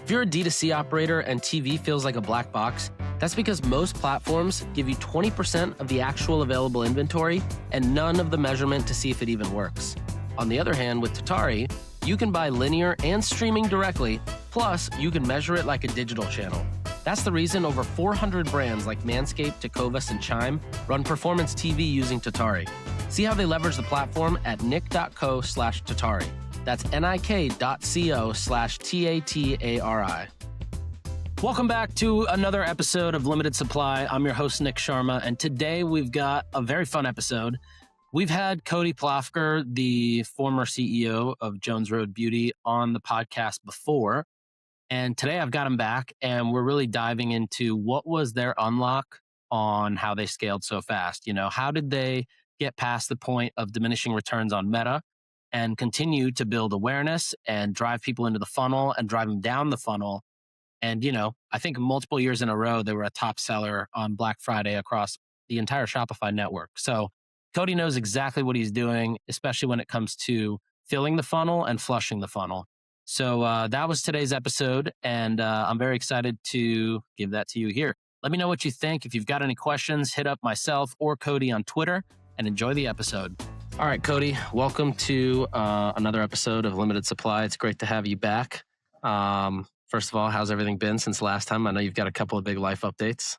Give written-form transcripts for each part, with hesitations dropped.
If you're a D2C operator and TV feels like a black box, that's because most platforms give you 20% of the actual available inventory and none of the measurement to see if it even works. On the other hand, with Tatari, you can buy linear and streaming directly, plus you can measure it like a digital channel. That's the reason over 400 brands like Manscaped, Tecovas, and Chime run performance TV using Tatari. See how they leverage the platform at nick.co/Tatari. That's nik.co/TATARI. Welcome back to another episode of Limited Supply. I'm your host, Nick Sharma, and today we've got a very fun episode. We've had Cody Plofker, the former CEO of Jones Road Beauty, on the podcast before, and today I've got him back, and we're really diving into what was their unlock on how they scaled so fast. You know, how did they get past the point of diminishing returns on Meta and continue to build awareness and drive people into the funnel and drive them down the funnel? And, you know, I think multiple years in a row, they were a top seller on Black Friday across the entire Shopify network. So Cody knows exactly what he's doing, especially when it comes to filling the funnel and flushing the funnel. So that was today's episode, and I'm very excited to give that to you here. Let me know what you think. If you've got any questions, hit up myself or Cody on Twitter, and enjoy the episode. All right, Cody, welcome to another episode of Limited Supply. It's great to have you back. First of all, how's everything been since last time? I know you've got a couple of big life updates.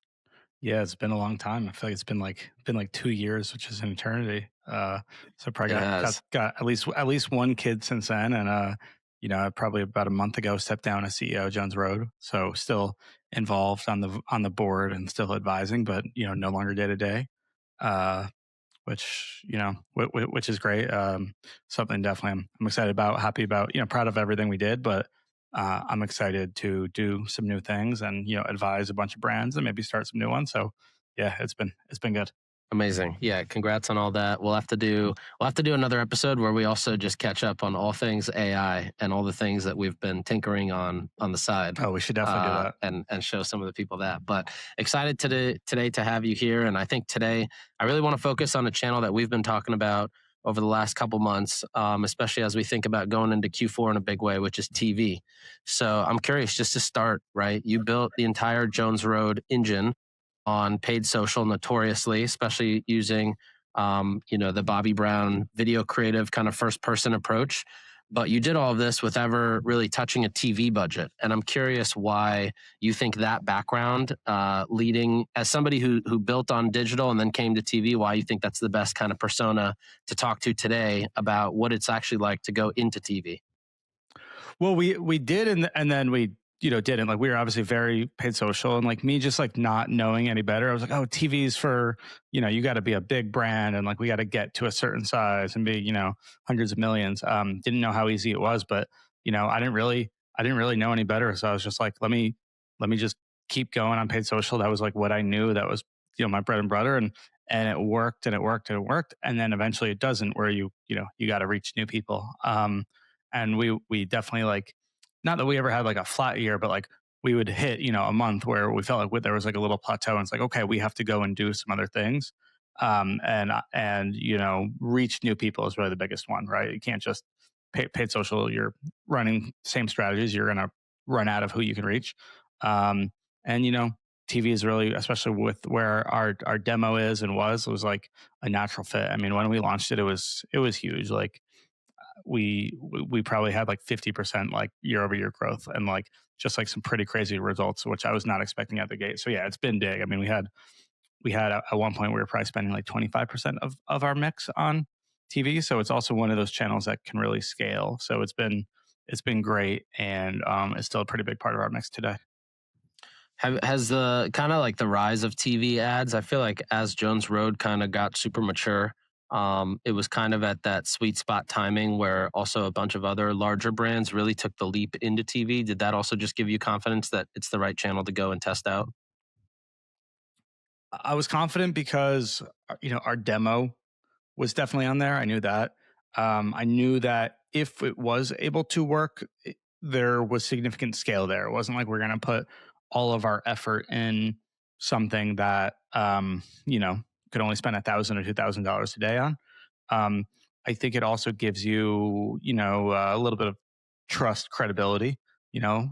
Yeah, it's been a long time. I feel like it's been like 2 years, which is an eternity. So probably got at least one kid since then, and probably about a month ago stepped down as CEO of Jones Road. So still involved on the board and still advising, but no longer day to day. Which is great. Something definitely I'm excited about, happy about, proud of everything we did, but I'm excited to do some new things and, advise a bunch of brands and maybe start some new ones. So yeah, it's been good. Amazing. Yeah. Congrats on all that. We'll have to do another episode where we also just catch up on all things AI and all the things that we've been tinkering on the side. Oh, we should definitely do that and show some of the people that. But excited today to have you here. And I think today I really want to focus on a channel that we've been talking about over the last couple months, especially as we think about going into Q4 in a big way, which is TV. So I'm curious, just to start, right? You built the entire Jones Road engine on paid social notoriously, especially using, the Bobby Brown video creative kind of first person approach. But you did all of this with ever really touching a TV budget. And I'm curious why you think that background, leading as somebody who built on digital and then came to TV, why you think that's the best kind of persona to talk to today about what it's actually like to go into TV. Well, we did, and then we didn't. Like, we were obviously very paid social, and like me just like not knowing any better, I was like, oh, TV's for, you got to be a big brand, and like we got to get to a certain size and be, hundreds of millions. Didn't know how easy it was, but I didn't really know any better. So I was just like, let me just keep going on paid social. That was like what I knew. That was, my bread and butter, and it worked and it worked and it worked. And then eventually it doesn't, where you got to reach new people. And we definitely, like, not that we ever had like a flat year, but like we would hit, a month where we felt like there was like a little plateau, and it's like, okay, we have to go and do some other things. And reach new people is really the biggest one, right? You can't just paid social. You're running same strategies. You're going to run out of who you can reach. And TV is really, especially with where our demo is and was like a natural fit. I mean, when we launched it, it was huge. Like, we probably had like 50% like year over year growth, and like just like some pretty crazy results, which I was not expecting at the gate. So yeah, it's been big. I mean, we had at one point we were probably spending like 25% of our mix on TV. So it's also one of those channels that can really scale. So it's been great, and it's still a pretty big part of our mix today. Has the kind of like the rise of TV ads, I feel like as Jones Road kind of got super mature, it was kind of at that sweet spot timing where also a bunch of other larger brands really took the leap into TV. Did that also just give you confidence that it's the right channel to go and test out? I was confident because, our demo was definitely on there. I knew that. I knew that if it was able to work, there was significant scale there. It wasn't like we're going to put all of our effort in something that, could only spend $1,000 or $2,000 a day on. I think it also gives you, a little bit of trust, credibility.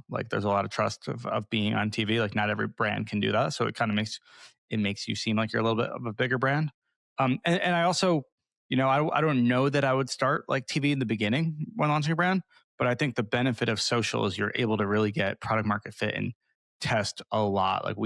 like there's a lot of trust of being on TV. Like not every brand can do that. So it kind of makes you seem like you're a little bit of a bigger brand. And I also, I don't know that I would start like TV in the beginning when launching a brand, but I think the benefit of social is you're able to really get product market fit and test a lot. Like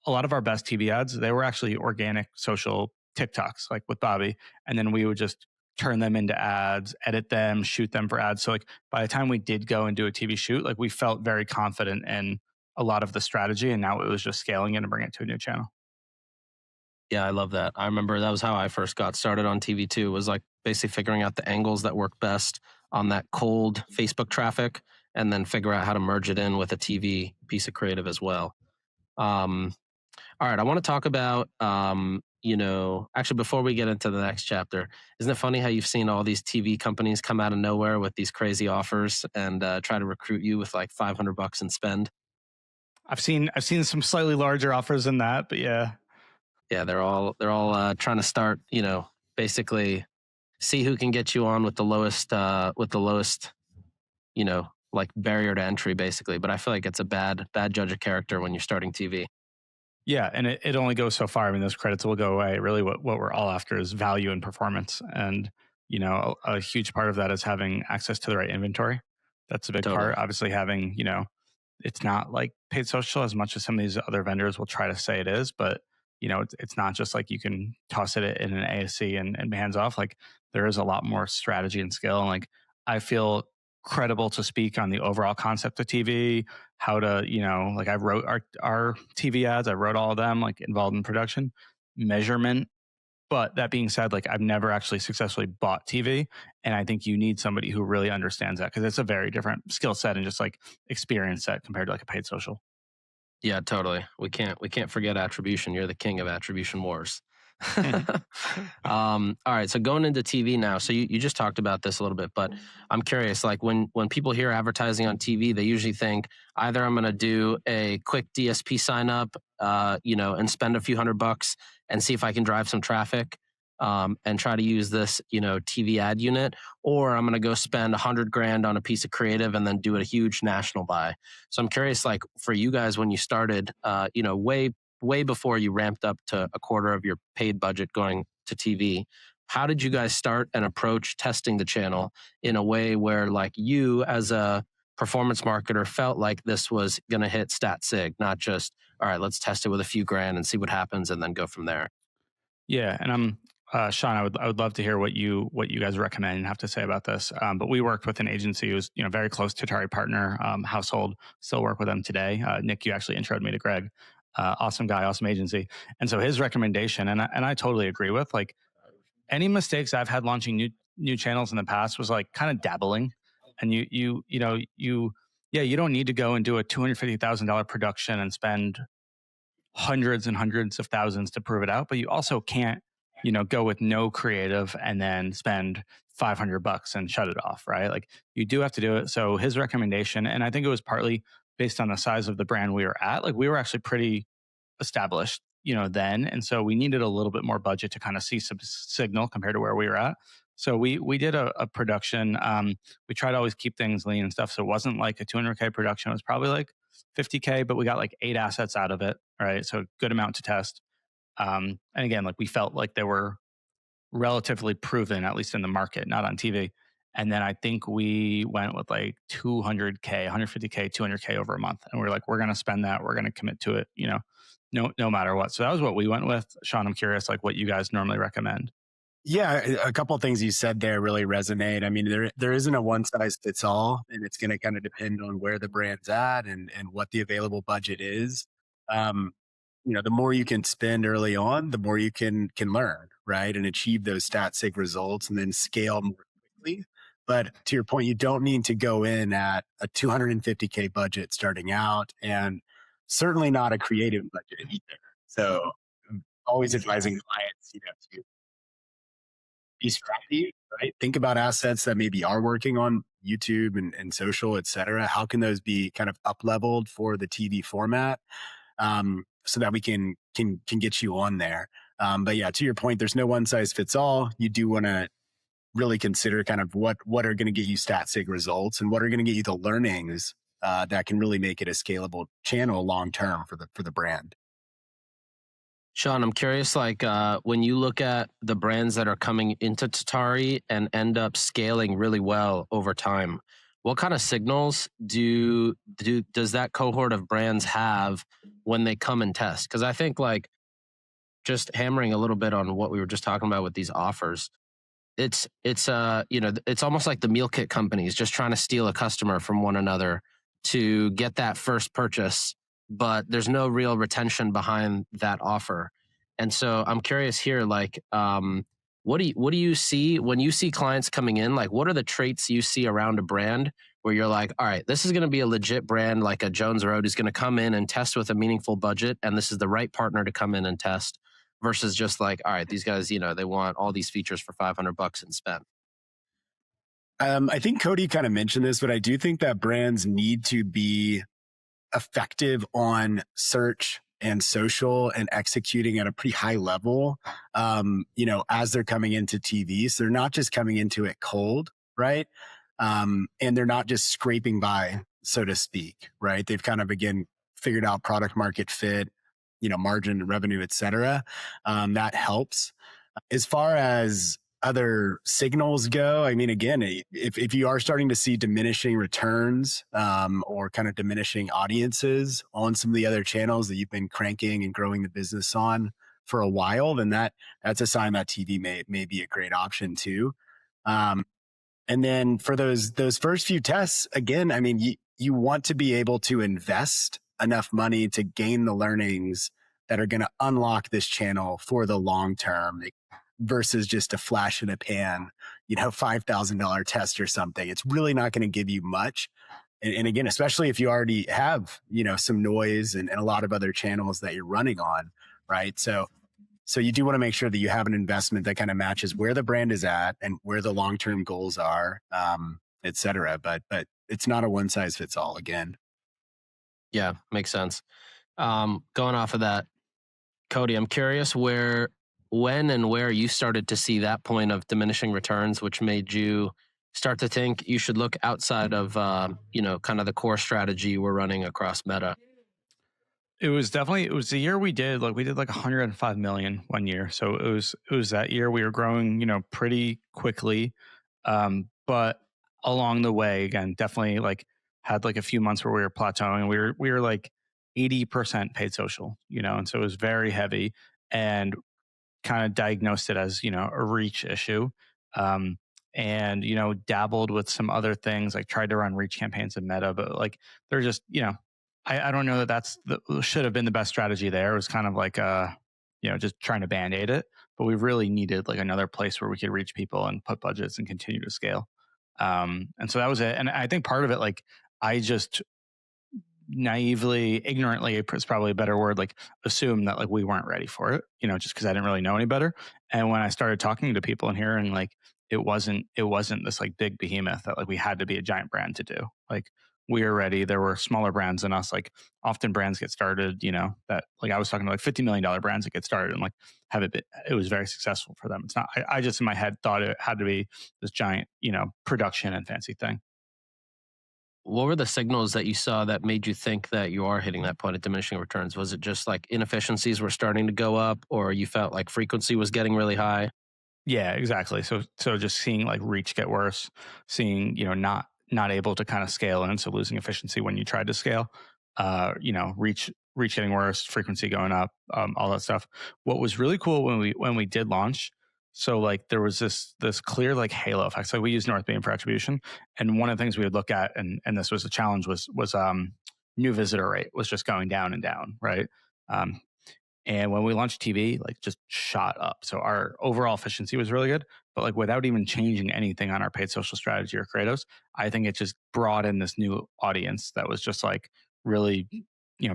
a lot of our best TV ads, they were actually organic social TikToks, like with Bobby. And then we would just turn them into ads, edit them, shoot them for ads. So like by the time we did go and do a TV shoot, like we felt very confident in a lot of the strategy. And now it was just scaling it and bringing it to a new channel. Yeah, I love that. I remember that was how I first got started on TV too, was like basically figuring out the angles that work best on that cold Facebook traffic and then figure out how to merge it in with a TV piece of creative as well. Um, all right, I want to talk about, actually, before we get into the next chapter, isn't it funny how you've seen all these TV companies come out of nowhere with these crazy offers and try to recruit you with like $500 and spend? I've seen some slightly larger offers than that, but yeah. Yeah, they're all trying to start, basically see who can get you on with the lowest, like barrier to entry, basically. But I feel like it's a bad judge of character when you're starting TV. Yeah, and it only goes so far. I mean, those credits will go away. Really, what we're all after is value and performance, and a huge part of that is having access to the right inventory. That's a big Totally. part. Obviously, having it's not like paid social as much as some of these other vendors will try to say it is, but it's not just like you can toss it in an ASC and hands off. Like there is a lot more strategy and skill, and like I feel credible to speak on the overall concept of TV, how to, like I wrote our TV ads, I wrote all of them, like involved in production, measurement. But that being said, like I've never actually successfully bought TV. And I think you need somebody who really understands that because it's a very different skill set and just like experience set compared to like a paid social. Yeah, totally. We can't forget attribution. You're the king of attribution wars. All right, so going into TV now. So you just talked about this a little bit, but I'm curious. Like when people hear advertising on TV, they usually think either I'm going to do a quick DSP sign up, and spend a few $100 and see if I can drive some traffic, and try to use this, TV ad unit, or I'm going to go spend 100 grand on a piece of creative and then do a huge national buy. So I'm curious, like for you guys, when you started, way before you ramped up to a quarter of your paid budget going to TV, how did you guys start and approach testing the channel in a way where like you as a performance marketer felt like this was going to hit stat sig, not just, all right, let's test it with a few grand and see what happens and then go from there? Yeah, and I'm Sean. I would love to hear what you guys recommend and have to say about this. But we worked with an agency who's very close to Tatari partner, household. Still work with them today. Nick, you actually introed me to Greg. Awesome guy, awesome agency. And so his recommendation, and I totally agree with, like any mistakes I've had launching new channels in the past was like kind of dabbling, and you don't need to go and do a $250,000 production and spend hundreds and hundreds of thousands to prove it out, but you also can't, go with no creative and then spend $500 and shut it off, right? Like you do have to do it. So his recommendation, and I think it was partly based on the size of the brand we were at, like we were actually pretty established, then. And so we needed a little bit more budget to kind of see some signal compared to where we were at. So we did a production. We tried to always keep things lean and stuff. So it wasn't like a 200K production. It was probably like 50K, but we got like 8 assets out of it. Right. So good amount to test. And again, like we felt like they were relatively proven, at least in the market, not on TV. And then I think we went with like 200K, 150K, 200K over a month. And we're like, we're going to spend that. We're going to commit to it, no matter what. So that was what we went with. Sean, I'm curious, like what you guys normally recommend. Yeah, a couple of things you said there really resonate. I mean, there isn't a one size fits all, and it's going to kind of depend on where the brand's at and what the available budget is. Um, the more you can spend early on, the more you can learn, right, and achieve those stat sig results, and then scale more quickly. But to your point, you don't need to go in at a 250K budget starting out, and certainly not a creative budget either. So, I'm always advising clients, to be scrappy, right? Think about assets that maybe are working on YouTube and social, et cetera. How can those be kind of up leveled for the TV format, so that we can get you on there? But yeah, to your point, there's no one size fits all. You do want to really consider kind of what are going to get you stat-sig results and what are going to get you the learnings that can really make it a scalable channel long term for the brand. Sean, I'm curious, like when you look at the brands that are coming into Tatari and end up scaling really well over time, what kind of signals does that cohort of brands have when they come and test? Because I think like just hammering a little bit on what we were just talking about with these offers, it's almost like the meal kit companies just trying to steal a customer from one another to get that first purchase, but there's no real retention behind that offer. And so I'm curious here, like, what do you see when you see clients coming in? Like, what are the traits you see around a brand where you're like, all right, this is going to be a legit brand, like a Jones Road, is going to come in and test with a meaningful budget, and this is the right partner to come in and test, versus just like, all right, these guys, they want all these features for $500 and spend. I think Cody kind of mentioned this, but I do think that brands need to be effective on search and social and executing at a pretty high level, as they're coming into TV. So they're not just coming into it cold, right? And they're not just scraping by, so to speak, right? They've kind of, again, figured out product market fit, margin, revenue, et cetera. That helps. As far as other signals go, I mean, again, if you are starting to see diminishing returns or kind of diminishing audiences on some of the other channels that you've been cranking and growing the business on for a while, then that's a sign that TV may be a great option too. And then for those first few tests, again, I mean, you want to be able to invest enough money to gain the learnings that are going to unlock this channel for the long term versus just a flash in a pan, $5,000 test or something. It's really not going to give you much. And again, especially if you already have, some noise and a lot of other channels that you're running on, right? So you do want to make sure that you have an investment that kind of matches where the brand is at and where the long-term goals are, et cetera. But it's not a one size fits all again. Yeah, makes sense. Going off of that, Cody, I'm curious when and where you started to see that point of diminishing returns, which made you start to think you should look outside of, kind of the core strategy we're running across Meta. It was the year we did like 105 million one year. So it was that year we were growing, pretty quickly. But along the way, again, definitely like had like a few months where we were plateauing. We were like 80% paid social, and so it was very heavy and kind of diagnosed it as, a reach issue. And, dabbled with some other things, like tried to run reach campaigns in Meta, but like they're just, I don't know that should have been the best strategy there. It was kind of like, just trying to band-aid it, but we really needed like another place where we could reach people and put budgets and continue to scale. And so that was it. And I think part of it, like I just naively, ignorantly is probably a better word, like assume that like we weren't ready for it, just because I didn't really know any better. And when I started talking to people and hearing like it wasn't this like big behemoth that like we had to be a giant brand to do. Like we were ready. There were smaller brands than us. Like often brands get started, that like I was talking to like $50 million brands that get started and like it was very successful for them. It's not, I just in my head thought it had to be this giant, production and fancy thing. What were the signals that you saw that made you think that you are hitting that point of diminishing returns? Was it just like inefficiencies were starting to go up, or you felt like frequency was getting really high? Yeah, exactly. So just seeing like reach get worse, seeing, not able to kind of scale in, so losing efficiency when you tried to scale, reach getting worse, frequency going up, all that stuff. What was really cool when we did launch, so like there was this clear like halo effect. So we use North Beam for attribution, and one of the things we would look at, and this was a challenge, was new visitor rate was just going down and down, right? And when we launched TV, like just shot up. So our overall efficiency was really good, but like without even changing anything on our paid social strategy or creatives, I think it just brought in this new audience that was just like really,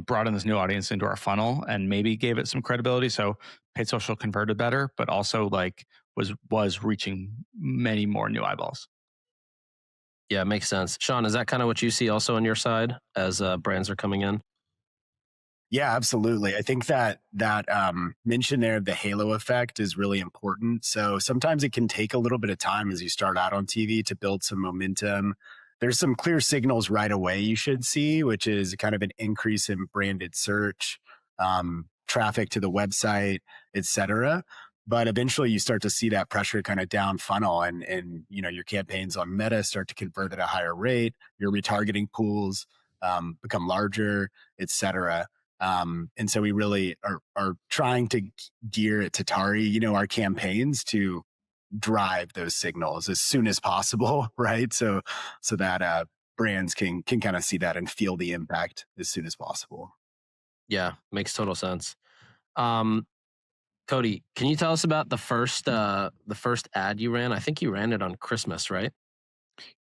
brought in this new audience into our funnel and maybe gave it some credibility. So paid social converted better, but also like was reaching many more new eyeballs. Yeah, makes sense. Sean, is that kind of what you see also on your side as brands are coming in? Yeah, absolutely. I think that mention there of the halo effect is really important. So sometimes it can take a little bit of time as you start out on TV to build some momentum. There's some clear signals right away you should see, which is kind of an increase in branded search, traffic to the website, etc. But eventually you start to see that pressure kind of down funnel, and your campaigns on Meta start to convert at a higher rate. Your retargeting pools become larger, etc. And so we really are trying to gear at Tatari, our campaigns to drive those signals as soon as possible, right? So that brands can kind of see that and feel the impact as soon as possible. Yeah, makes total sense. Um, Cody, can you tell us about the first ad you ran? I think you ran it on Christmas, right?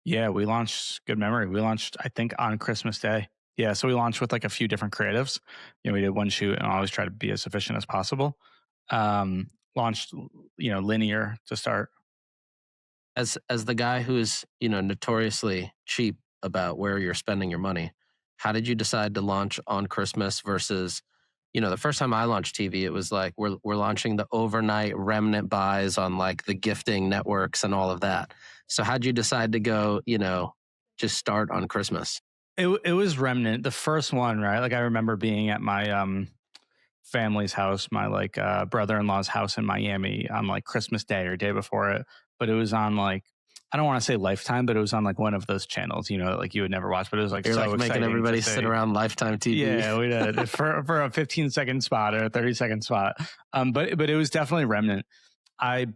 Yeah, we launched, good memory. We launched, I think, on Christmas Day. Yeah, so we launched with like a few different creatives. We did one shoot and I always try to be as efficient as possible. Launched, linear to start. As the guy who's notoriously cheap about where you're spending your money, how did you decide to launch on Christmas versus the first time I launched TV, it was like we're launching the overnight remnant buys on like the gifting networks and all of that. So how'd you decide to go just start on Christmas? It was Remnant, the first one, right? Like I remember being at my family's house, my like brother-in-law's house in Miami on like Christmas Day or day before it. But it was on like, I don't want to say Lifetime, but it was on like one of those channels, like you would never watch. But it was like You're so like making exciting everybody to sit see. around Lifetime TV. Yeah, we did for a 15-second spot or a 30-second spot. But it was definitely Remnant. I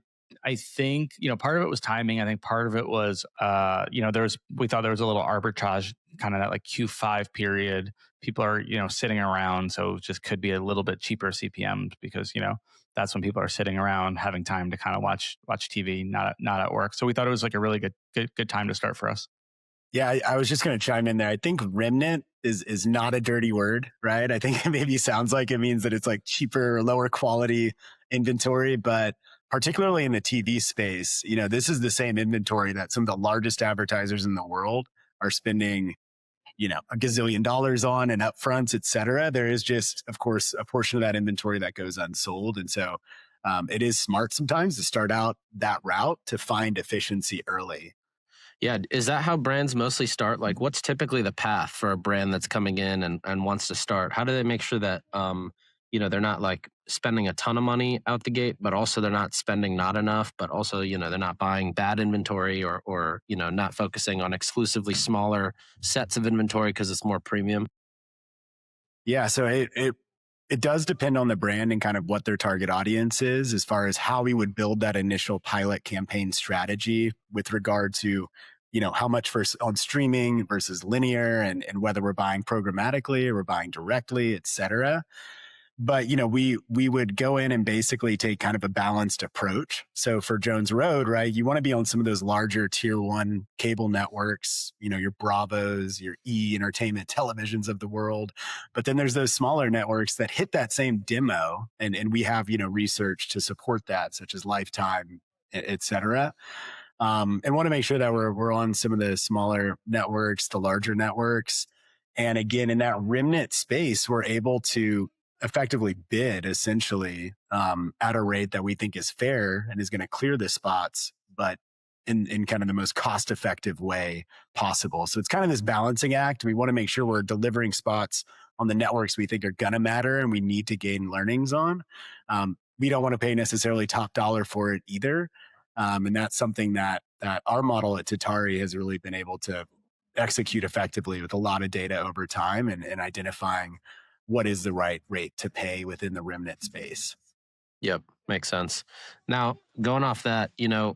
I think part of it was timing. I think part of it was we thought there was a little arbitrage, kind of that like Q5 period. People are sitting around, so it just could be a little bit cheaper CPMs because that's when people are sitting around having time to kind of watch TV, not at work. So we thought it was like a really good time to start for us. Yeah, I was just going to chime in there. I think remnant is not a dirty word, right? I think it maybe sounds like it means that it's like cheaper, lower quality inventory, but particularly in the TV space, this is the same inventory that some of the largest advertisers in the world are spending, a gazillion dollars on and upfronts, et cetera. There is just, of course, a portion of that inventory that goes unsold. And so it is smart sometimes to start out that route to find efficiency early. Yeah. Is that how brands mostly start? Like, what's typically the path for a brand that's coming in and wants to start? How do they make sure that, they're not like spending a ton of money out the gate, but also they're not spending not enough, but also, they're not buying bad inventory or, not focusing on exclusively smaller sets of inventory because it's more premium? Yeah, so it does depend on the brand and kind of what their target audience is as far as how we would build that initial pilot campaign strategy with regard to, how much on streaming versus linear and whether we're buying programmatically or we're buying directly, et cetera. But we would go in and basically take kind of a balanced approach. So for Jones Road, right, you want to be on some of those larger tier one cable networks, your Bravos, your Entertainment Televisions of the world. But then there's those smaller networks that hit that same demo, and we have research to support that, such as Lifetime, et cetera. And want to make sure that we're on some of the smaller networks, the larger networks. And again, in that remnant space, we're able to effectively bid essentially at a rate that we think is fair and is going to clear the spots, but in kind of the most cost effective way possible. So it's kind of this balancing act. We want to make sure we're delivering spots on the networks we think are going to matter and we need to gain learnings on. We don't want to pay necessarily top dollar for it either. And that's something that our model at Tatari has really been able to execute effectively with a lot of data over time and identifying what is the right rate to pay within the remnant space. Yep, makes sense. Now, going off that,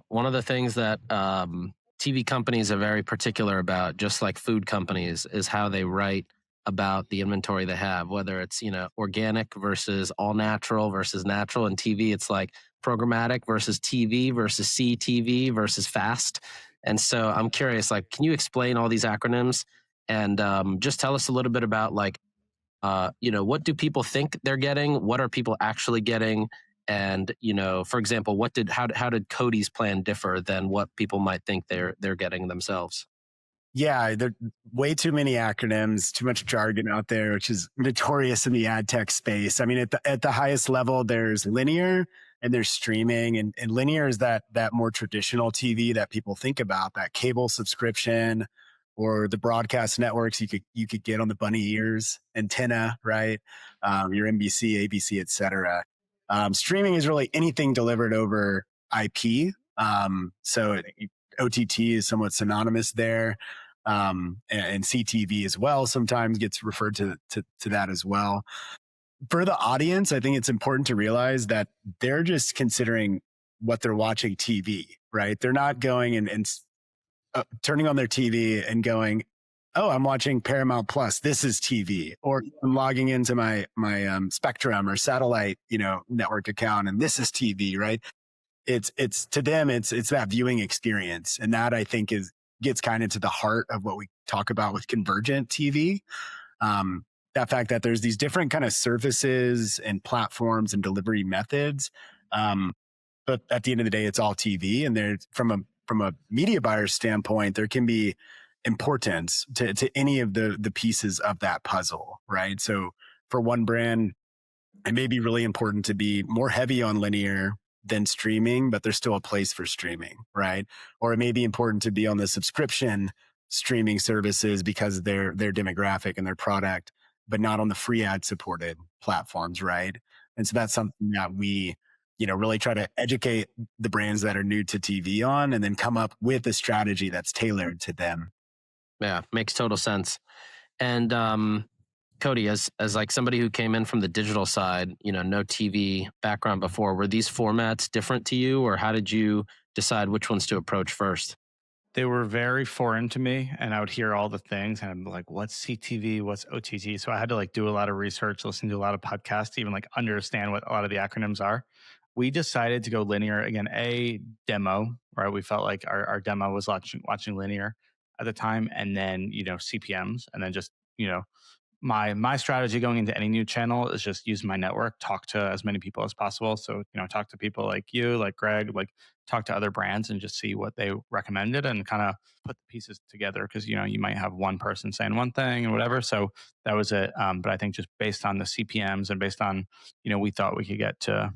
one of the things that TV companies are very particular about, just like food companies, is how they write about the inventory they have, whether it's, organic versus all natural versus natural. And TV, it's like programmatic versus TV versus CTV versus fast. And so I'm curious, like, can you explain all these acronyms and just tell us a little bit about like, what do people think they're getting? What are people actually getting? And for example, how did Cody's plan differ than what people might think they're getting themselves? Yeah, there are way too many acronyms, too much jargon out there, which is notorious in the ad tech space. I mean, at the highest level, there's linear and there's streaming, and linear is that more traditional TV that people think about, that cable subscription or the broadcast networks you could get on the bunny ears antenna, right? Your NBC, ABC, et cetera. Streaming is really anything delivered over IP. OTT is somewhat synonymous there, and CTV as well sometimes gets referred to that as well. For the audience, I think it's important to realize that they're just considering what they're watching TV, right? They're not going and turning on their TV and going, "Oh, I'm watching Paramount Plus. This is TV," or I'm logging into my Spectrum or satellite, network account, and this is TV, right? It's to them, it's that viewing experience, and that I think gets kind of to the heart of what we talk about with convergent TV. That fact that there's these different kind of services and platforms and delivery methods, but at the end of the day, it's all TV. And there's from a media buyer standpoint, there can be importance to any of the pieces of that puzzle, right? So for one brand, it may be really important to be more heavy on linear than streaming, but there's still a place for streaming, right? Or it may be important to be on the subscription streaming services because their demographic and their product, but not on the free ad supported platforms, right? And so that's something that we, really try to educate the brands that are new to TV on, and then come up with a strategy that's tailored to them. Yeah, makes total sense. And Cody, as like somebody who came in from the digital side, no TV background before, were these formats different to you, or how did you decide which ones to approach first? They were very foreign to me, and I would hear all the things and I'm like, what's CTV? What's OTT? So I had to do a lot of research, listen to a lot of podcasts to even understand what a lot of the acronyms are. We decided to go linear again, demo, right? We felt like our demo was watching linear at the time, and then, CPMs, and then just, my strategy going into any new channel is just use my network, talk to as many people as possible. So, talk to people like you, like Greg, talk to other brands and just see what they recommended and kind of put the pieces together. Cause you might have one person saying one thing and whatever. So that was it. But I think just based on the CPMs and based on, we thought we could get to,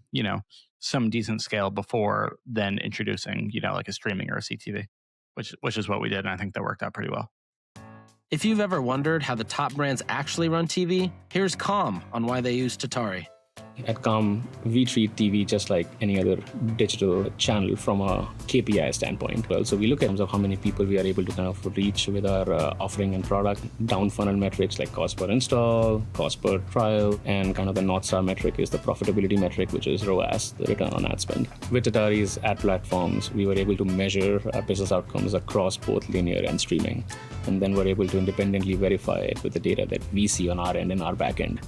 some decent scale before then introducing, like a streaming or a CTV, which is what we did. And I think that worked out pretty well. If you've ever wondered how the top brands actually run TV, here's Calm on why they use Tatari. At Calm, we treat TV just like any other digital channel from a KPI standpoint. Well, so we look at terms of how many people we are able to kind of reach with our offering and product, down funnel metrics like cost per install, cost per trial, and kind of the North Star metric is the profitability metric, which is ROAS, the return on ad spend. With Tatari's ad platforms, we were able to measure business outcomes across both linear and streaming. And then we're able to independently verify it with the data that we see on our end and our back end.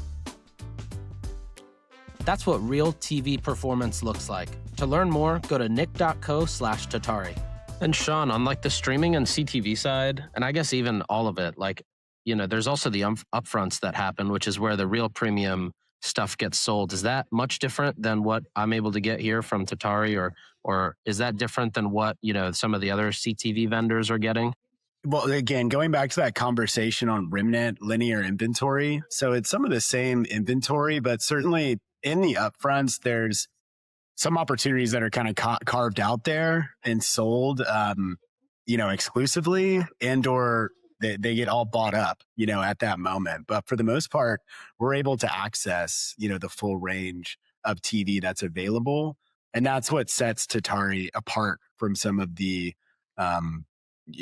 That's what real TV performance looks like. To learn more, go to nick.co/Tatari. And Sean, on the streaming and CTV side, and I guess even all of it, there's also the upfronts that happen, which is where the real premium stuff gets sold. Is that much different than what I'm able to get here from Tatari, or is that different than what, some of the other CTV vendors are getting? Well, again, going back to that conversation on remnant linear inventory. So it's some of the same inventory, but certainly in the upfronts, there's some opportunities that are kind of carved out there and sold, exclusively, and or they get all bought up, at that moment. But for the most part, we're able to access, the full range of TV that's available. And that's what sets Tatari apart from some of the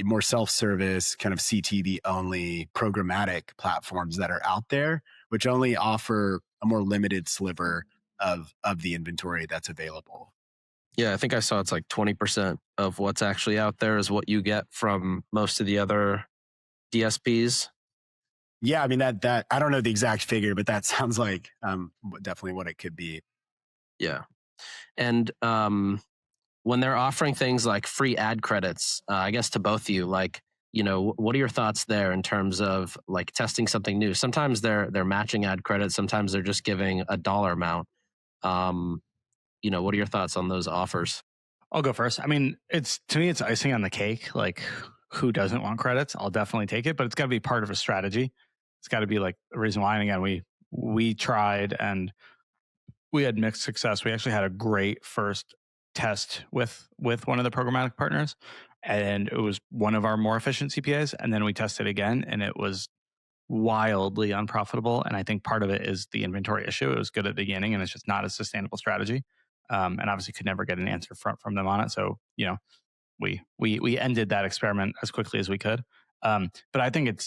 more self-service kind of CTV only programmatic platforms that are out there, which only offer a more limited sliver of the inventory that's available. Yeah, I think I saw it's 20% of what's actually out there is what you get from most of the other DSPs. Yeah, I mean that I don't know the exact figure, but that sounds like definitely what it could be. Yeah, and when they're offering things like free ad credits, I guess to both of you, what are your thoughts there in terms of testing something new? Sometimes they're matching ad credits. Sometimes they're just giving a dollar amount. What are your thoughts on those offers? I'll go first. I mean, to me, it's icing on the cake. who doesn't want credits, I'll definitely take it, but it's got to be part of a strategy. It's got to be like a reason why. And again, we tried and we had mixed success. We actually had a great first test with one of the programmatic partners, and it was one of our more efficient CPAs. And then we tested again, and it was wildly unprofitable. And I think part of it is the inventory issue. It was good at the beginning, and it's just not a sustainable strategy. And obviously, could never get an answer from them on it. So we ended that experiment as quickly as we could. But I think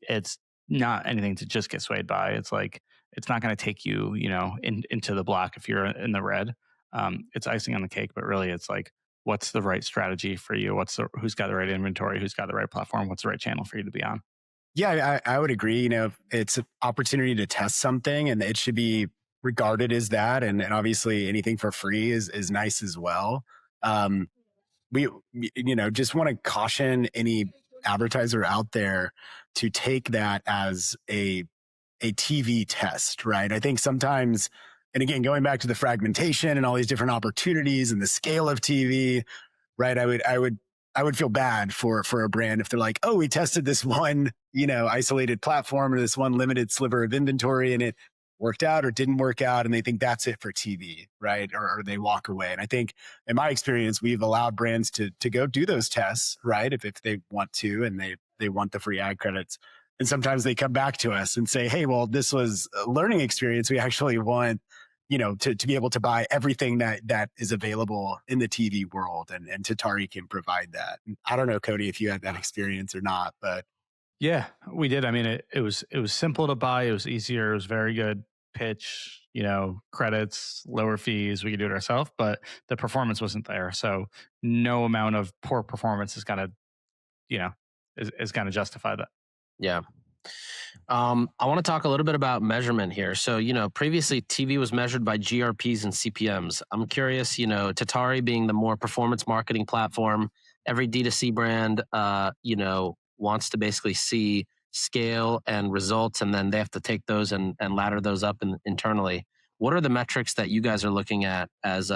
it's not anything to just get swayed by. It's like, it's not going to take you, into the black if you're in the red. It's icing on the cake, but really it's like, what's the right strategy for you? Who's got the right inventory? Who's got the right platform? What's the right channel for you to be on? Yeah, I would agree. It's an opportunity to test something, and it should be regarded as that. And obviously anything for free is nice as well. We just want to caution any advertiser out there to take that as a TV test, right? I think sometimes, and again, going back to the fragmentation and all these different opportunities and the scale of TV, right? I would feel bad for a brand if they're like, oh, we tested this one, isolated platform or this one limited sliver of inventory and it worked out or didn't work out, and they think that's it for TV, right? Or they walk away. And I think in my experience, we've allowed brands to go do those tests, right? If they want to, and they want the free ad credits. And sometimes they come back to us and say, hey, well, this was a learning experience. We actually want, to be able to buy everything that is available in the TV world. And Tatari can provide that. And I don't know, Cody, if you had that experience or not, but. Yeah, we did. I mean, it was simple to buy. It was easier. It was very good pitch, credits, lower fees. We could do it ourselves, but the performance wasn't there. So no amount of poor performance is going to, is going to justify that. Yeah. I want to talk a little bit about measurement here. So, previously TV was measured by GRPs and CPMs. I'm curious, Tatari being the more performance marketing platform, every D2C brand, wants to basically see scale and results, and then they have to take those and ladder those up internally. What are the metrics that you guys are looking at as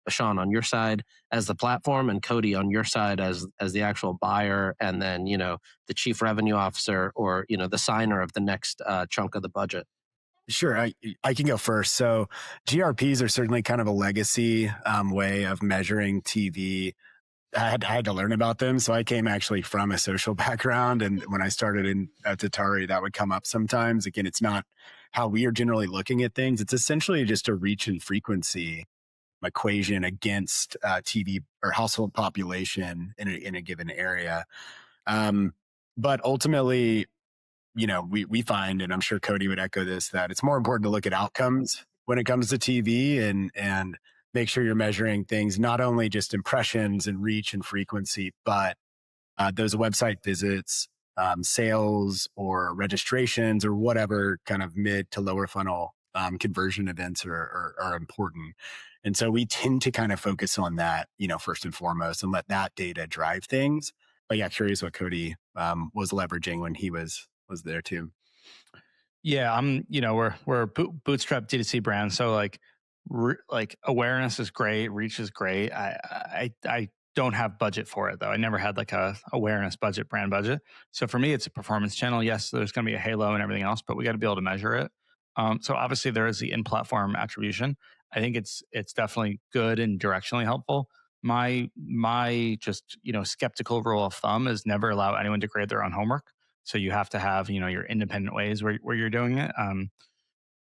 Sean on your side as the platform, and Cody on your side as the actual buyer, and then the chief revenue officer or the signer of the next chunk of the budget? Sure, I can go first. So GRPs are certainly kind of a legacy way of measuring TV. I had to learn about them. So I came actually from a social background. And when I started at Tatari, that would come up sometimes. Again, it's not how we are generally looking at things. It's essentially just a reach and frequency equation against TV or household population in a given area. But ultimately, we find, and I'm sure Cody would echo this, that it's more important to look at outcomes when it comes to TV and make sure you're measuring things, not only just impressions and reach and frequency, but those website visits, sales or registrations or whatever kind of mid to lower funnel conversion events are important. And so we tend to kind of focus on that, first and foremost, and let that data drive things. But yeah, curious what Cody was leveraging when he was there too. Yeah, we're a bootstrap D2C brand, so like awareness is great, reach is great. I don't have budget for it though. I never had like a awareness budget, brand budget. So for me, it's a performance channel. Yes, there's going to be a halo and everything else, but we got to be able to measure it. So obviously there is the in-platform attribution. I think it's definitely good and directionally helpful. My just skeptical rule of thumb is never allow anyone to grade their own homework. So you have to have your independent ways where you're doing it.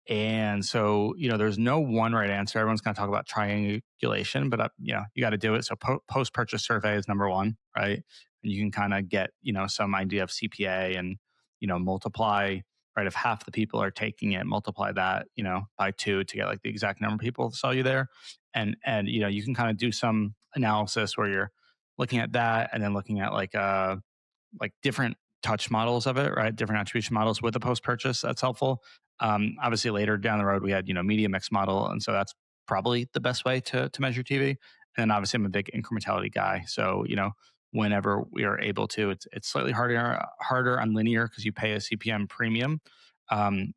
And so, there's no one right answer. Everyone's going to talk about triangulation, but you got to do it. So post-purchase survey is number one, right? And you can kind of get, some idea of CPA and, multiply, right? If half the people are taking it, multiply that, by 2 to get like the exact number of people to sell you there. And, you can kind of do some analysis where you're looking at that and then looking at like different touch models of it, right? Different attribution models with a post-purchase. That's helpful. Obviously later down the road, we had, media mix model. And so that's probably the best way to measure TV. And then obviously I'm a big incrementality guy. So, whenever we are able to, it's slightly harder on linear because you pay a CPM premium.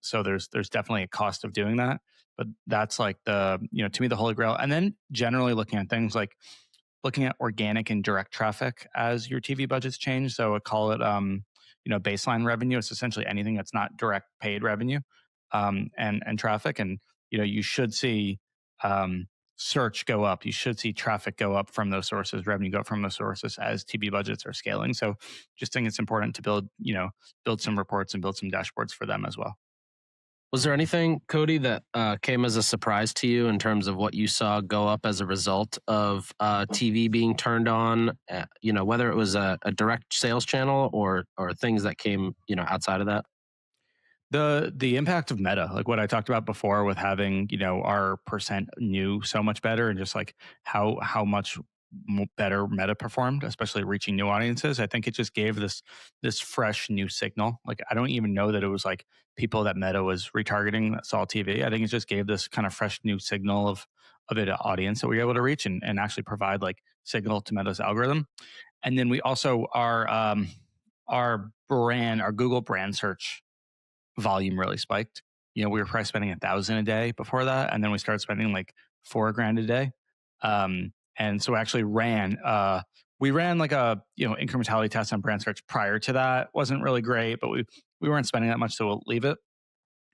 So there's definitely a cost of doing that, but that's like to me, the holy grail. And then generally looking at things like looking at organic and direct traffic as your TV budgets change. So I call it, baseline revenue. It's essentially anything that's not direct paid revenue, and traffic. And, you should see search go up. You should see traffic go up from those sources, revenue go up from those sources as TV budgets are scaling. So just think it's important to build some reports and build some dashboards for them as well. Was there anything, Cody, that came as a surprise to you in terms of what you saw go up as a result of TV being turned on? Whether it was a direct sales channel or things that came outside of that. The impact of Meta, like what I talked about before, with having our percent new so much better, and just like how much better Meta performed, especially reaching new audiences. I think it just gave this fresh new signal. Like I don't even know that it was like people that Meta was retargeting that saw TV. I think it just gave this kind of fresh new signal of an audience that we were able to reach and actually provide like signal to Meta's algorithm. And then we also our Google brand search volume really spiked. We were probably spending 1,000 a day before that, and then we started spending like $4,000 a day. And so we actually ran like a incrementality test on brand search prior to that. Wasn't really great, but we weren't spending that much, so we'll leave it.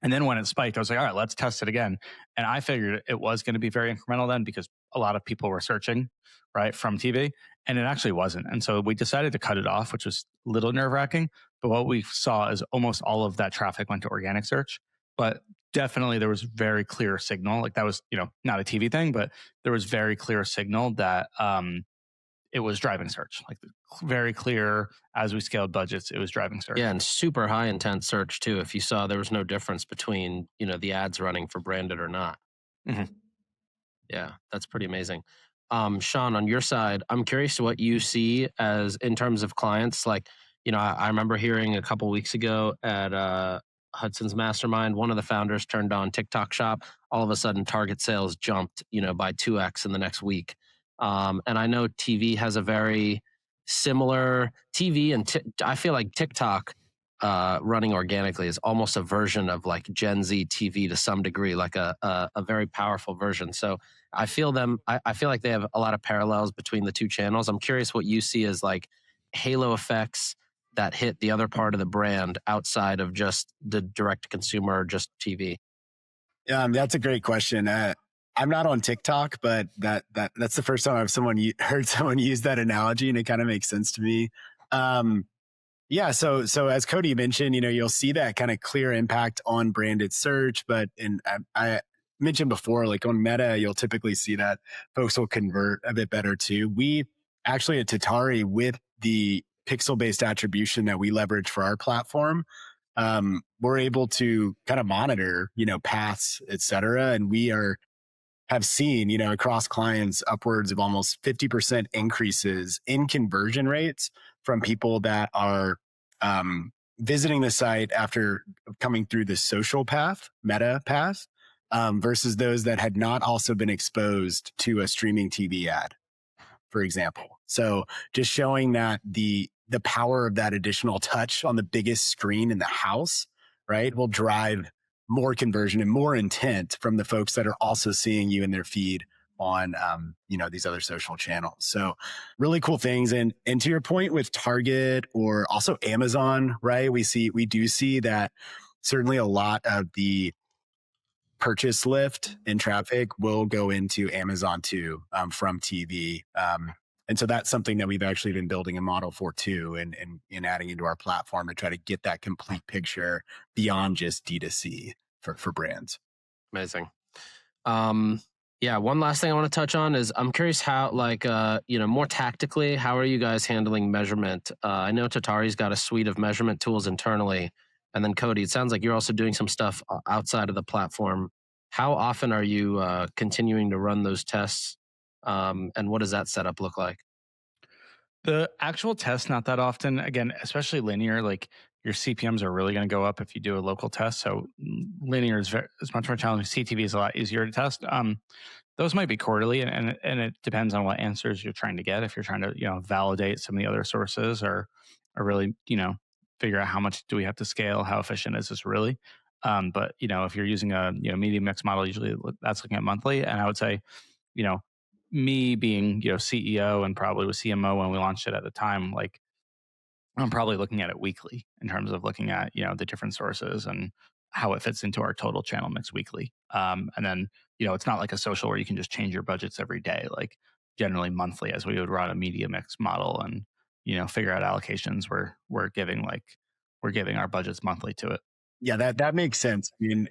And then when it spiked, I was like, all right, let's test it again. And I figured it was going to be very incremental then, because a lot of people were searching right from TV, and it actually wasn't. And so we decided to cut it off, which was a little nerve wracking. But what we saw is almost all of that traffic went to organic search. But definitely there was very clear signal. Like that was, not a TV thing, but there was very clear signal that it was driving search. Like very clear as we scaled budgets, it was driving search. Yeah, and super high intent search too. If you saw there was no difference between, the ads running for branded or not. Mm-hmm. Yeah, that's pretty amazing. Sean, on your side, I'm curious what you see as in terms of clients. Like, I remember hearing a couple weeks ago at Hudson's Mastermind, one of the founders turned on TikTok Shop. All of a sudden, Target sales jumped, by 2x in the next week. And I know TV has a very similar TV, and I feel like TikTok running organically is almost a version of like Gen Z TV to some degree, like a very powerful version. So I feel like they have a lot of parallels between the two channels. I'm curious what you see as like halo effects that hit the other part of the brand outside of just the direct to consumer or just TV. That's a great question. I'm not on TikTok, but that's the first time I've heard someone use that analogy, and it kind of makes sense to me. Yeah. So as Cody mentioned, you'll see that kind of clear impact on branded search, but I mentioned before, like on Meta, you'll typically see that folks will convert a bit better too. We actually at Tatari, with the pixel-based attribution that we leverage for our platform, we're able to kind of monitor, paths, et cetera. And we have seen, across clients upwards of almost 50% increases in conversion rates from people that are visiting the site after coming through the social path, Meta path, versus those that had not also been exposed to a streaming TV ad, for example. So just showing that the power of that additional touch on the biggest screen in the house, right, will drive more conversion and more intent from the folks that are also seeing you in their feed on, these other social channels. So really cool things. And to your point with Target or also Amazon, right? We do see that certainly a lot of the purchase lift and traffic will go into Amazon too, from TV. And so that's something that we've actually been building a model for too, and adding into our platform to try to get that complete picture beyond just D2C for brands. Amazing. Yeah, one last thing I want to touch on is I'm curious how, like, more tactically, how are you guys handling measurement? I know Tatari's got a suite of measurement tools internally. And then Cody, it sounds like you're also doing some stuff outside of the platform. How often are you continuing to run those tests? And what does that setup look like? The actual test, not that often. Again, especially linear, like your CPMs are really going to go up if you do a local test. So linear is much more challenging. CTV is a lot easier to test. Those might be quarterly, and it depends on what answers you're trying to get. If you're trying to validate some of the other sources, or really figure out how much do we have to scale, how efficient is this really. But if you're using a media mix model, usually that's looking at monthly. And I would say me being, CEO and probably was CMO when we launched it at the time, like I'm probably looking at it weekly in terms of looking at, the different sources and how it fits into our total channel mix weekly. And then, it's not like a social where you can just change your budgets every day, like generally monthly as we would run a media mix model and, figure out allocations. We're giving our budgets monthly to it. Yeah, that makes sense. I mean,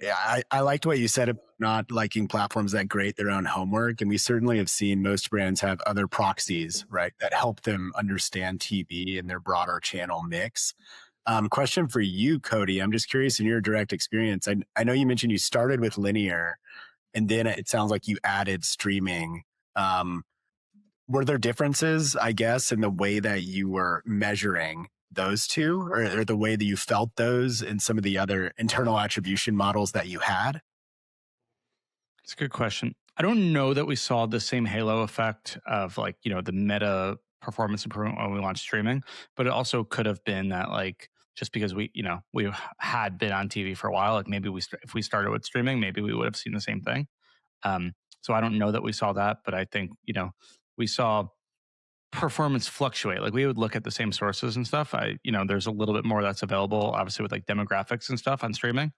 I liked what you said about not liking platforms that grade their own homework. And we certainly have seen most brands have other proxies, right, that help them understand TV and their broader channel mix. Question for you, Cody. I'm just curious in your direct experience. I know you mentioned you started with linear and then it sounds like you added streaming. Were there differences, I guess, in the way that you were measuring those two or the way that you felt those in some of the other internal attribution models that you had? It's a good question. I don't know that we saw the same halo effect of like, the meta performance improvement when we launched streaming, but it also could have been that like, just because we had been on TV for a while, like maybe if we started with streaming, maybe we would have seen the same thing. So I don't know that we saw that, but I think, we saw performance fluctuate. Like we would look at the same sources and stuff. There's a little bit more that's available, obviously with like demographics and stuff on streaming,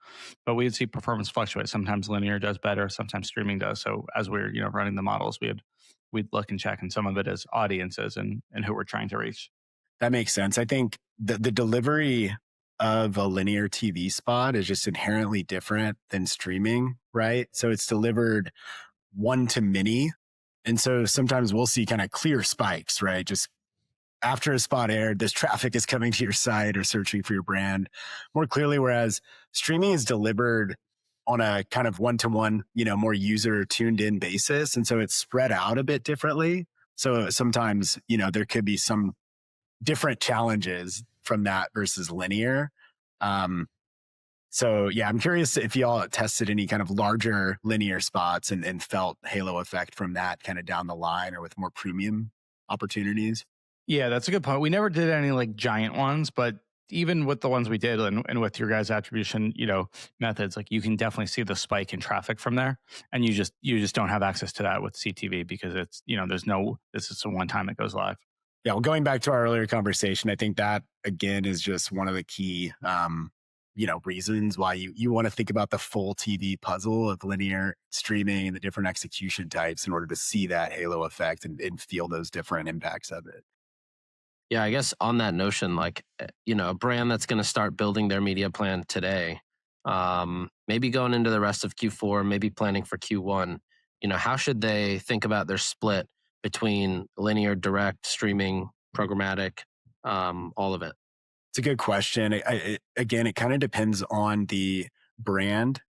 but we'd see performance fluctuate. Sometimes linear does better, sometimes streaming does. So as we're, running the models, we'd look and check, and some of it is audiences and who we're trying to reach. That makes sense. I think the delivery of a linear TV spot is just inherently different than streaming, right? So it's delivered one to many. And so sometimes we'll see kind of clear spikes, right? Just after a spot aired, this traffic is coming to your site or searching for your brand more clearly. Whereas streaming is delivered on a kind of one-to-one, more user tuned in basis. And so it's spread out a bit differently. So sometimes, there could be some different challenges from that versus linear. So yeah, I'm curious if y'all tested any kind of larger linear spots and felt halo effect from that kind of down the line or with more premium opportunities. Yeah, that's a good point. We never did any like giant ones, but even with the ones we did and with your guys' attribution, methods, like you can definitely see the spike in traffic from there. And you just don't have access to that with CTV because it's, this is the one time it goes live. Yeah, well, going back to our earlier conversation, I think that again is just one of the key reasons why you want to think about the full TV puzzle of linear streaming and the different execution types in order to see that halo effect and feel those different impacts of it. Yeah, I guess on that notion, like, a brand that's going to start building their media plan today, maybe going into the rest of Q4, maybe planning for Q1, how should they think about their split between linear, direct, streaming, programmatic, all of it? It's a good question. Again, it kind of depends on the brand.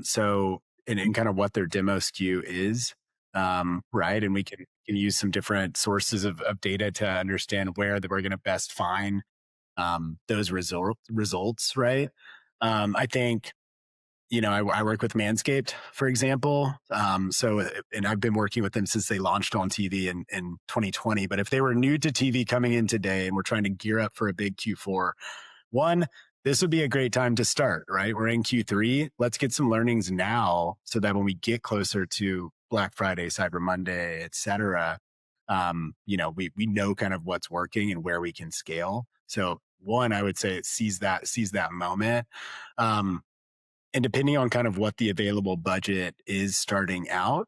So, and kind of what their demo SKU is, right? And we can use some different sources of data to understand where that we're going to best find those results, right? I think, I work with Manscaped, for example. And I've been working with them since they launched on TV in 2020. But if they were new to TV coming in today and we're trying to gear up for a big Q4, this would be a great time to start, right? We're in Q3. Let's get some learnings now so that when we get closer to Black Friday, Cyber Monday, et cetera, we know kind of what's working and where we can scale. So I would say it seize that moment. And depending on kind of what the available budget is starting out,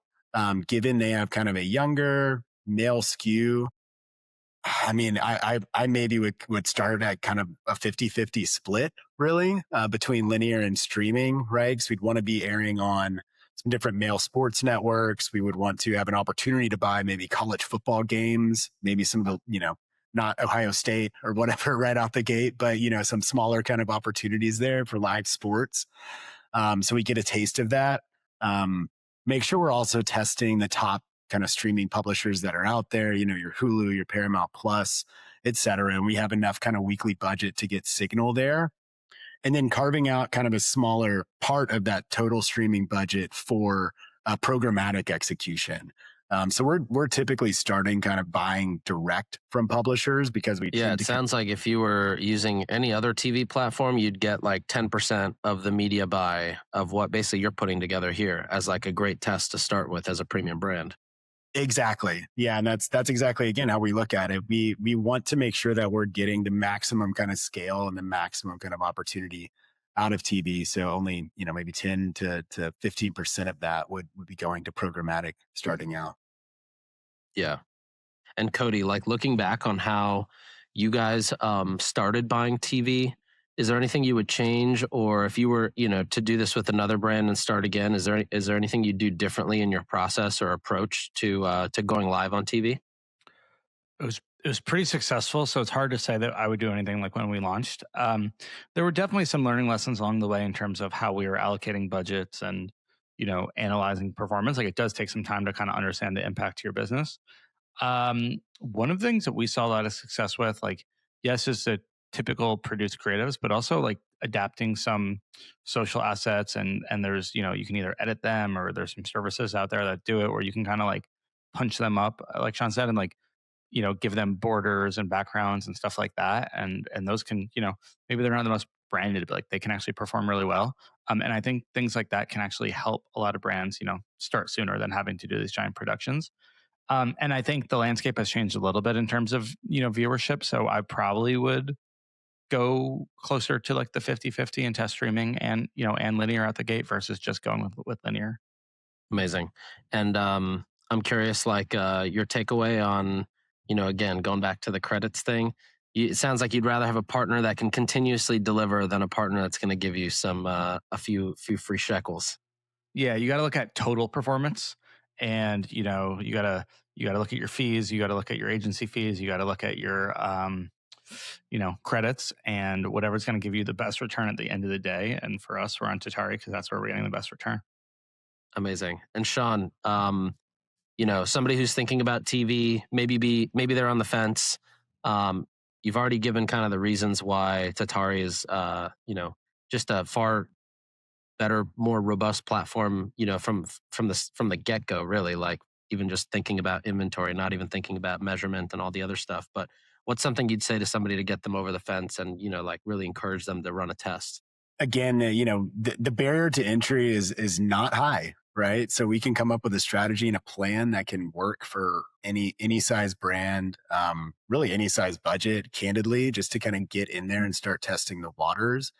given they have kind of a younger male SKU, I mean, I maybe would start at kind of a 50-50 split really between linear and streaming, right? Because we'd want to be airing on some different male sports networks. We would want to have an opportunity to buy maybe college football games, maybe some of the, not Ohio State or whatever right out the gate, but, some smaller kind of opportunities there for live sports. So we get a taste of that. Make sure we're also testing the top kind of streaming publishers that are out there, your Hulu, your Paramount Plus, et cetera. And we have enough kind of weekly budget to get signal there. And then carving out kind of a smaller part of that total streaming budget for programmatic execution. So we're typically starting kind of buying direct from publishers because it sounds like if you were using any other TV platform, you'd get like 10% of the media buy of what basically you're putting together here as like a great test to start with as a premium brand. Exactly. Yeah. And that's exactly, again, how we look at it. We want to make sure that we're getting the maximum kind of scale and the maximum kind of opportunity out of TV. So only, maybe 10 to 15% of that would be going to programmatic starting out. Yeah. And Cody, like looking back on how you guys started buying TV, is there anything you would change, or if you were, to do this with another brand and start again, is there anything you do differently in your process or approach to going live on TV? It was pretty successful, so it's hard to say that I would do anything like when we launched. There were definitely some learning lessons along the way in terms of how we were allocating budgets and analyzing performance. Like, it does take some time to kind of understand the impact to your business. One of the things that we saw a lot of success with, like, yes, is the typical produced creatives, but also like adapting some social assets, and there's you can either edit them, or there's some services out there that do it where you can kind of like punch them up, like Sean said, and like give them borders and backgrounds and stuff like that, and those can maybe they're not the most branded, but like they can actually perform really well. And I think things like that can actually help a lot of brands start sooner than having to do these giant productions. And I think the landscape has changed a little bit in terms of, viewership. So I probably would go closer to like the 50-50 and test streaming and linear out the gate versus just going with linear. Amazing. And I'm curious, like your takeaway on, again, going back to the credits thing. It sounds like you'd rather have a partner that can continuously deliver than a partner that's going to give you some a few free shekels. Yeah, you got to look at total performance, and you got to look at your fees, you got to look at your agency fees, you got to look at your credits, and whatever's going to give you the best return at the end of the day. And for us, we're on Tatari because that's where we're getting the best return. Amazing. And Sean, somebody who's thinking about TV, maybe they're on the fence. You've already given kind of the reasons why Tatari is, just a far better, more robust platform, from the get go, really, like even just thinking about inventory, not even thinking about measurement and all the other stuff. But what's something you'd say to somebody to get them over the fence and, like really encourage them to run a test? Again, the barrier to entry is not high, right? So we can come up with a strategy and a plan that can work for any size brand, really any size budget, candidly, just to kind of get in there and start testing the waters.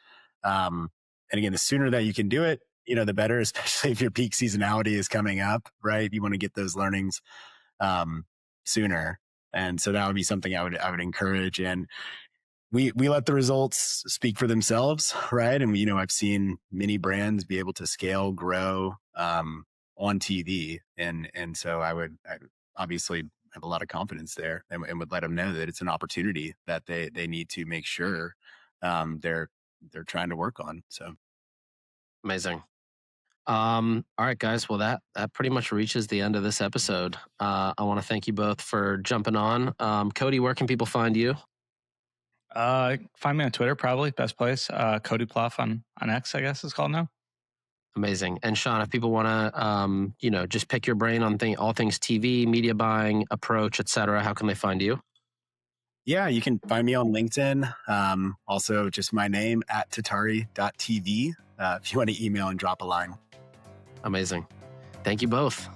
And again, the sooner that you can do it, the better, especially if your peak seasonality is coming up, right? You want to get those learnings sooner. And so that would be something I would encourage. And we let the results speak for themselves, right? And I've seen many brands be able to scale, grow on TV, and so I would obviously have a lot of confidence there, and would let them know that it's an opportunity that they need to make sure they're trying to work on. So Amazing. All right, guys. Well, that pretty much reaches the end of this episode. I want to thank you both for jumping on. Cody, where can people find you? Find me on Twitter, probably best place. Cody Ploff on X, I guess it's called now. Amazing. And Sean, if people want to, just pick your brain on all things TV, media buying, approach, etc., how can they find you? Yeah, you can find me on LinkedIn. Also, just my name at tatari.tv if you want to email and drop a line. Amazing. Thank you both.